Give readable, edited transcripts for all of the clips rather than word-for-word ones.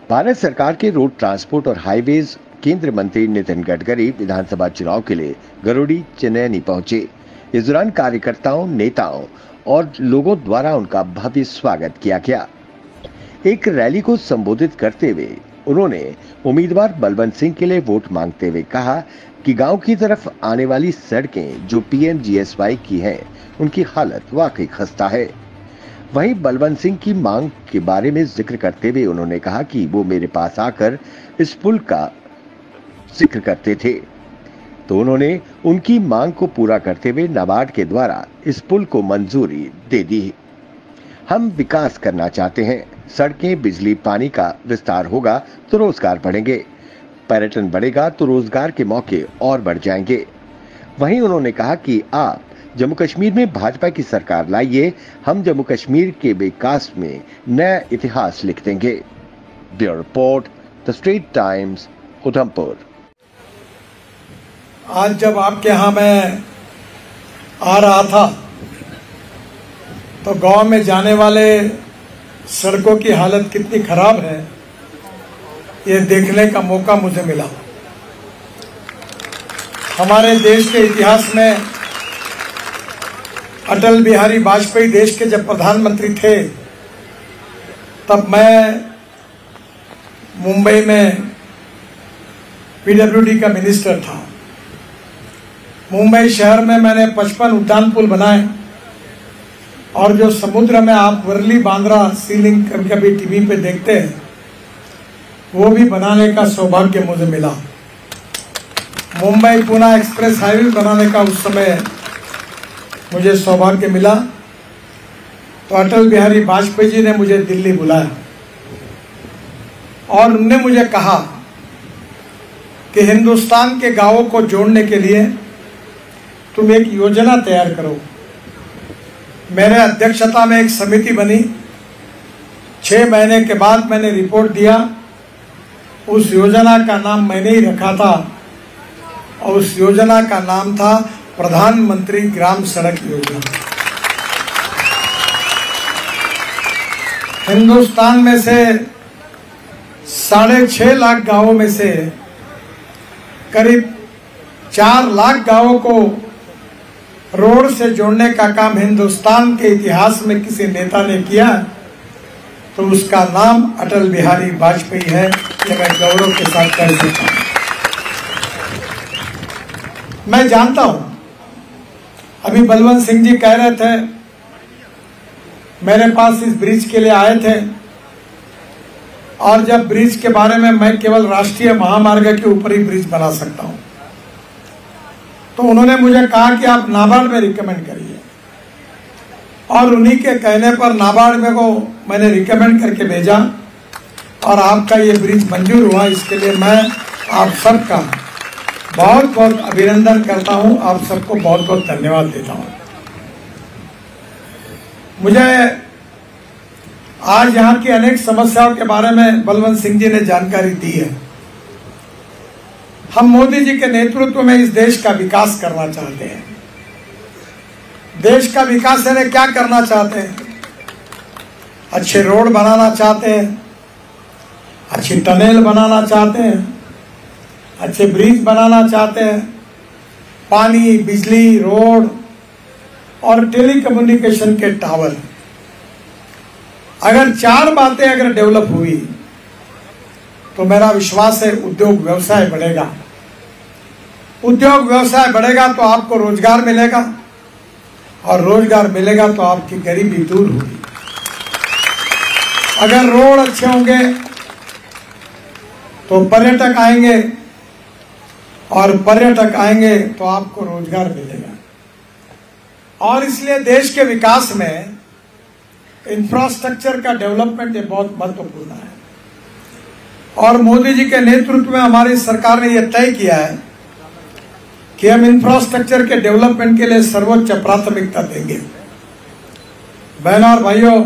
भारत सरकार के road transport और हाईवेज केंद्रीय मंत्री नितिन गडकरी विधानसभा चुनाव के लिए गरोड़ी चेन्नई पहुंचे। इस दौरान कार्यकर्ताओं, नेताओं और लोगों द्वारा उनका भव्य स्वागत किया गया। एक रैली को संबोधित करते हुए उन्होंने उम्मीदवार बलवंत सिंह के लिए वोट मांगते हुए कहा कि गांव की तरफ आने वाली सड़कें जो पीएमजीएसवाई की हैं, उनकी हालत वाकई खस्ता है। वहीं बलवंत सिंह की मांग के बारे में जिक्र करते हुए उन्होंने कहा कि वो मेरे पास आकर इस पुल का जिक्र करते थे, तो उन्होंने उनकी मांग को पूरा करते हुए नाबार्ड के द्वारा इस पुल को मंजूरी दे दी। हम विकास करना चाहते हैं, सड़कें, बिजली, पानी का विस्तार होगा तो रोजगार बढ़ेंगे, पर्यटन बढ़ेगा तो रोजगार के मौके और बढ़ जाएंगे। वहीं उन्होंने कहा कि आप जम्मू कश्मीर में भाजपा की सरकार लाइए, हम जम्मू कश्मीर के विकास में नया इतिहास लिख देंगे। Bureau report, the Straits Times, Udhampur. आज जब आपके यहाँ मैं आ रहा था तो गांव में जाने वाले सड़कों की हालत कितनी खराब है, ये देखने का मौका मुझे मिला। हमारे देश के इतिहास में अटल बिहारी वाजपेयी देश के जब प्रधानमंत्री थे, तब मैं मुंबई में पीडब्ल्यूडी का मिनिस्टर था। मुंबई शहर में मैंने 55 उद्यान पुल बनाए और जो समुद्र में आप वर्ली बांद्रा सीलिंग कभी कभी टीवी पे देखते हैं, वो भी बनाने का सौभाग्य मुझे मिला। मुंबई पुणे एक्सप्रेस हाईवे बनाने का उस समय मुझे सौभाग्य मिला, तो अटल बिहारी वाजपेयी जी ने मुझे दिल्ली बुलाया और उन्होंने मुझे कहा कि हिंदुस्तान के गांवों को जोड़ने के लिए तुम एक योजना तैयार करो। मेरे अध्यक्षता में एक समिति बनी। 6 महीने के बाद मैंने रिपोर्ट दिया। उस योजना का नाम मैंने ही रखा था और उस योजना का नाम था प्रधानमंत्री ग्राम सड़क योजना। हिंदुस्तान में से 6.5 लाख गांवों में से करीब 4 लाख गांवों को रोड से जोड़ने का काम हिंदुस्तान के इतिहास में किसी नेता ने किया तो उसका नाम अटल बिहारी वाजपेयी है। ये मैं गौरव के साथ कह सकता हूं। मैं जानता हूं, अभी बलवंत सिंह जी कह रहे थे मेरे पास इस ब्रिज के लिए आए थे, और जब ब्रिज के बारे में मैं केवल राष्ट्रीय महामार्ग के ऊपर ही ब्रिज बना सकता हूं, तो उन्होंने मुझे कहा कि आप नाबार्ड में रिकमेंड करिए, और उन्हीं के कहने पर नाबार्ड में को मैंने रिकमेंड करके भेजा और आपका ये ब्रिज मंजूर हुआ। इसके लिए मैं आप सबका बहुत बहुत अभिनंदन करता हूं, आप सबको बहुत बहुत धन्यवाद देता हूं। मुझे आज यहाँ की अनेक समस्याओं के बारे में बलवंत सिंह जी ने जानकारी दी है। हम मोदी जी के नेतृत्व में इस देश का विकास करना चाहते हैं। देश का विकास यानी क्या करना चाहते हैं? अच्छे रोड बनाना चाहते हैं, अच्छी टनल बनाना चाहते हैं, अच्छे ब्रिज बनाना चाहते हैं, पानी, बिजली, रोड और टेलीकम्युनिकेशन के टावर। अगर 4 बातें अगर डेवलप हुई तो मेरा विश्वास है उद्योग व्यवसाय बढ़ेगा। उद्योग व्यवसाय बढ़ेगा तो आपको रोजगार मिलेगा, और रोजगार मिलेगा तो आपकी गरीबी दूर होगी। अगर रोड अच्छे होंगे तो पर्यटक आएंगे, और पर्यटक आएंगे तो आपको रोजगार मिलेगा। और इसलिए देश के विकास में इंफ्रास्ट्रक्चर का डेवलपमेंट ये बहुत महत्वपूर्ण है, और मोदी जी के नेतृत्व में हमारी सरकार ने यह तय किया है कि हम इंफ्रास्ट्रक्चर के डेवलपमेंट के लिए सर्वोच्च प्राथमिकता देंगे। बहनों और भाइयों,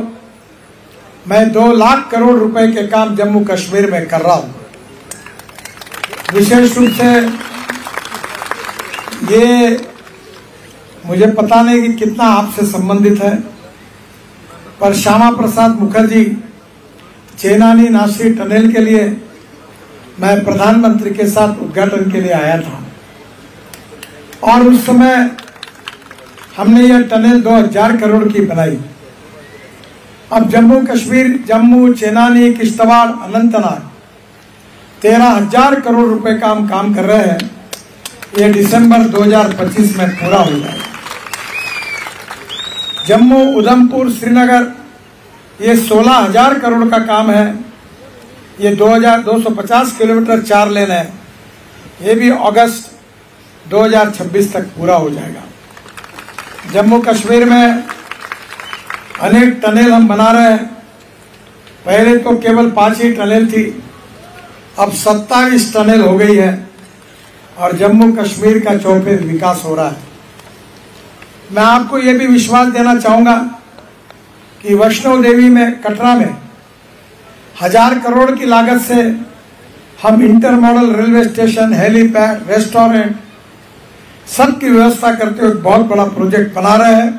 मैं 2 लाख करोड़ रुपए के काम जम्मू कश्मीर में कर रहा हूं। विशेष रूप से ये मुझे पता नहीं कि कितना आपसे संबंधित है, पर श्यामा प्रसाद मुखर्जी चेनानी नासिर टनल के लिए मैं प्रधानमंत्री के साथ उद्घाटन के लिए आया था और उस समय हमने यह टनल 2000 करोड़ की बनाई। अब जम्मू कश्मीर, जम्मू, चेनानी, किश्तवाड़, अनंतनाग 13,000 करोड़ रुपए का हम काम कर रहे हैं। ये दिसंबर 2025 में पूरा हो जाएगा। जम्मू, उधमपुर, श्रीनगर ये 16,000 करोड़ का काम है। ये 2,250 किलोमीटर 4 लेन है। ये भी अगस्त 2026 तक पूरा हो जाएगा। जम्मू कश्मीर में अनेक टनल हम बना रहे हैं। पहले तो केवल 5 ही टनल थी, अब 27 टनल हो गई है और जम्मू कश्मीर का चौफेर विकास हो रहा है। मैं आपको यह भी विश्वास देना चाहूंगा कि वैष्णो देवी में, कटरा में 1000 करोड़ की लागत से हम inter model railway station, helipad, restaurant सबकी व्यवस्था करते हुए बहुत बड़ा प्रोजेक्ट बना रहे हैं,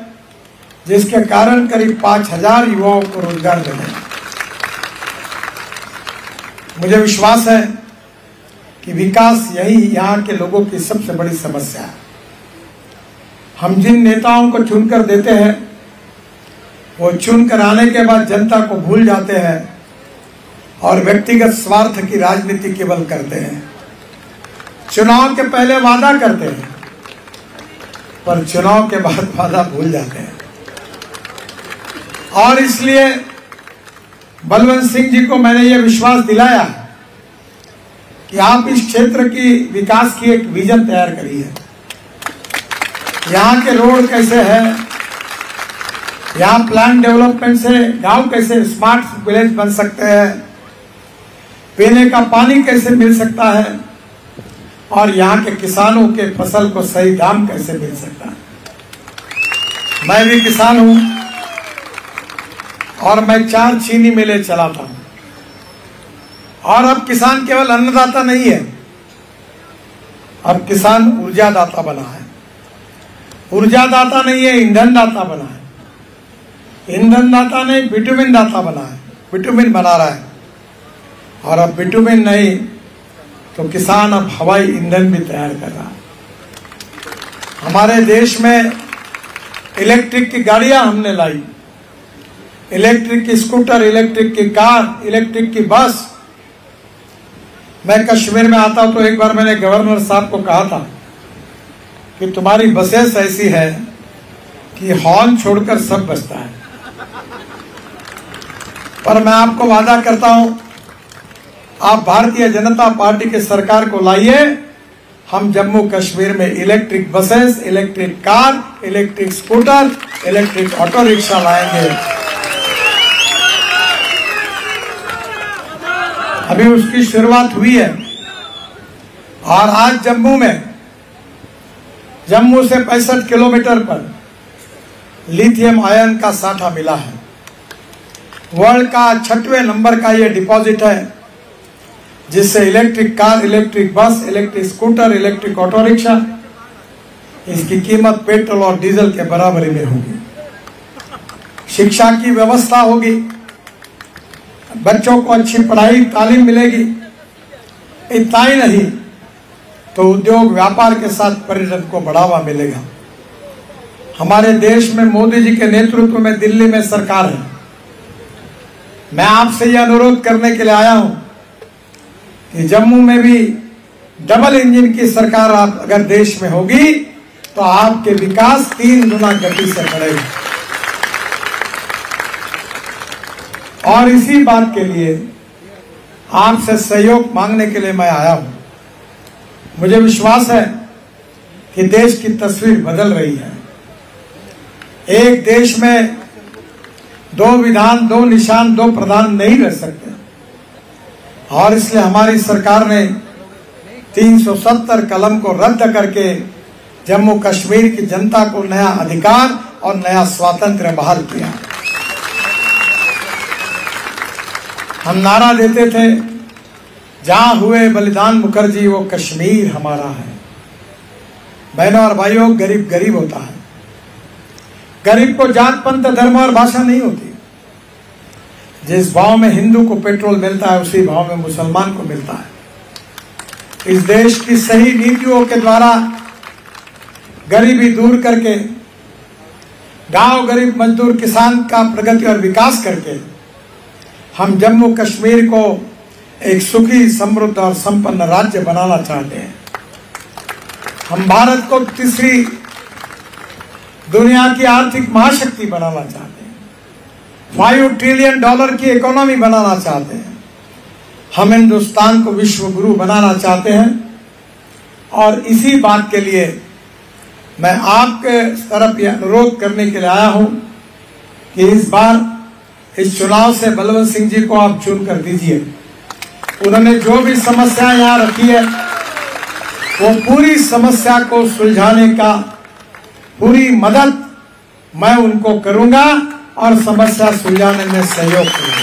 जिसके कारण करीब 5000 युवाओं को रोजगार मिलेगा। मुझे विश्वास है कि विकास यही यहाँ के लोगों की सबसे बड़ी समस्या है। हम जिन नेताओं को चुनकर देते हैं वो चुनकर आने के बाद जनता को भूल जाते हैं और व्यक्तिगत स्वार्थ की राजनीति केवल करते हैं। चुनाव के पहले वादा करते हैं पर चुनाव के बाद वादा भूल जाते हैं। और इसलिए बलवंत सिंह जी को मैंने ये विश्वास दिलाया कि आप इस क्षेत्र की विकास की एक विजन तैयार करिए। यहाँ के रोड कैसे है, यहाँ प्लान डेवलपमेंट से गांव कैसे स्मार्ट विलेज बन सकते हैं, पीने का पानी कैसे मिल सकता है और यहाँ के किसानों के फसल को सही दाम कैसे मिल सकता है। मैं भी किसान हूँ और मैं 4 चीनी मिलें चलाता हूँ। और अब किसान केवल अन्नदाता नहीं है, अब किसान ऊर्जादाता बना है। ऊर्जादाता नहीं है, ईंधन दाता बना है। ईंधन दाता नहीं, बिटुमिन दाता बना है। बिटुमिन बना रहा है और अब बिटुमिन नहीं तो किसान अब हवाई ईंधन भी तैयार कर रहा है। हमारे देश में इलेक्ट्रिक की गाड़ियां हमने लाई, इलेक्ट्रिक की स्कूटर, इलेक्ट्रिक की कार, इलेक्ट्रिक की बस। मैं कश्मीर में आता हूं तो एक बार मैंने गवर्नर साहब को कहा था कि तुम्हारी बसेस ऐसी है कि हॉर्न छोड़कर सब बजता है। पर मैं आपको वादा करता हूं, आप भारतीय जनता पार्टी की सरकार को लाइए, हम जम्मू कश्मीर में electric buses, electric car, electric scooter, electric auto rickshaw लाएंगे। अभी उसकी शुरुआत हुई है और आज जम्मू से 65 किलोमीटर पर लिथियम आयन का साठा मिला है। वर्ल्ड का 6वें नंबर का यह डिपॉजिट है, जिससे electric car, electric bus, electric scooter, electric auto rickshaw, इसकी कीमत पेट्रोल और डीजल के बराबरी में होगी। शिक्षा की व्यवस्था होगी, बच्चों को अच्छी पढ़ाई तालीम मिलेगी। इतना ही नहीं तो उद्योग व्यापार के साथ पर्यटन को बढ़ावा मिलेगा। हमारे देश में मोदी जी के नेतृत्व में दिल्ली में सरकार है। मैं आपसे यह अनुरोध करने के लिए आया हूं कि जम्मू में भी डबल इंजन की सरकार आप अगर देश में होगी तो आपके विकास 3 गुना गति से बढ़ेगा। और इसी बात के लिए आपसे सहयोग मांगने के लिए मैं आया हूं। मुझे विश्वास है कि देश की तस्वीर बदल रही है। एक देश में 2 विधान, 2 निशान, 2 प्रधान नहीं रह सकते और इसलिए हमारी सरकार ने 370 कलम को रद्द करके जम्मू कश्मीर की जनता को नया अधिकार और नया स्वातंत्र्य बहाल किया। हम नारा देते थे, जहां हुए बलिदान मुखर्जी वो कश्मीर हमारा है। बहनों और भाइयों, गरीब गरीब होता है। गरीब को जात, पंथ, धर्म और भाषा नहीं होती। जिस भाव में हिंदू को पेट्रोल मिलता है उसी भाव में मुसलमान को मिलता है। इस देश की सही नीतियों के द्वारा गरीबी दूर करके, गांव गरीब मजदूर किसान का प्रगति और विकास करके हम जम्मू कश्मीर को एक सुखी, समृद्ध और संपन्न राज्य बनाना चाहते हैं। हम भारत को तीसरी दुनिया की आर्थिक महाशक्ति बनाना चाहते हैं। $5 ट्रिलियन की इकोनॉमी बनाना चाहते हैं। हम हिंदुस्तान को विश्व गुरु बनाना चाहते हैं। और इसी बात के लिए मैं आपके तरफ यह अनुरोध करने के लिए आया हूं कि इस बार इस चुनाव से बलवंत सिंह जी को आप चुन कर दीजिए। उन्होंने जो भी समस्या यहाँ रखी है वो पूरी समस्या को सुलझाने का पूरी मदद मैं उनको करूंगा और समस्या सुलझाने में सहयोग करूंगा।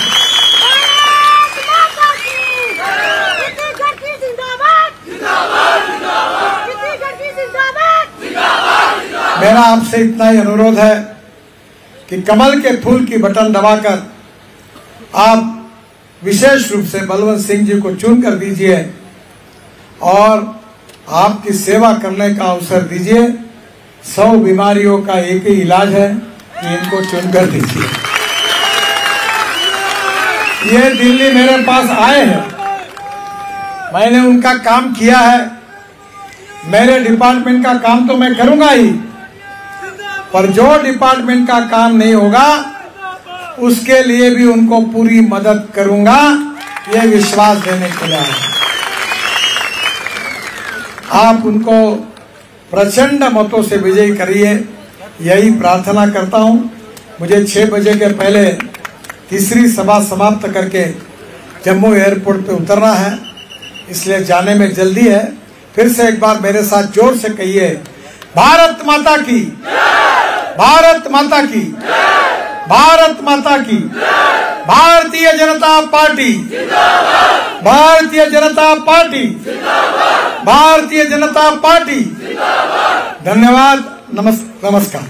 मेरा आपसे इतना ही अनुरोध है कि कमल के फूल की बटन दबाकर आप विशेष रूप से बलवंत सिंह जी को चुन कर दीजिए और आपकी सेवा करने का अवसर दीजिए। 100 बीमारियों का एक ही इलाज है कि इनको चुन कर दीजिए। ये दिल्ली मेरे पास आए हैं, मैंने उनका काम किया है। मेरे डिपार्टमेंट का काम तो मैं करूंगा ही, पर जो डिपार्टमेंट का काम नहीं होगा उसके लिए भी उनको पूरी मदद करूंगा, ये विश्वास देने के लिए आया। आप उनको प्रचंड मतों से विजयी करिए, यही प्रार्थना करता हूं। मुझे 6 बजे के पहले तीसरी सभा समाप्त करके जम्मू एयरपोर्ट पे उतरना है, इसलिए जाने में जल्दी है। फिर से एक बार मेरे साथ जोर से कहिए, भारत माता की, भारत माता की, भारत माता की, Bharatiya Janata party, Bharatiya Janata party, Bharatiya Janata party. धन्यवाद। नमस्कार।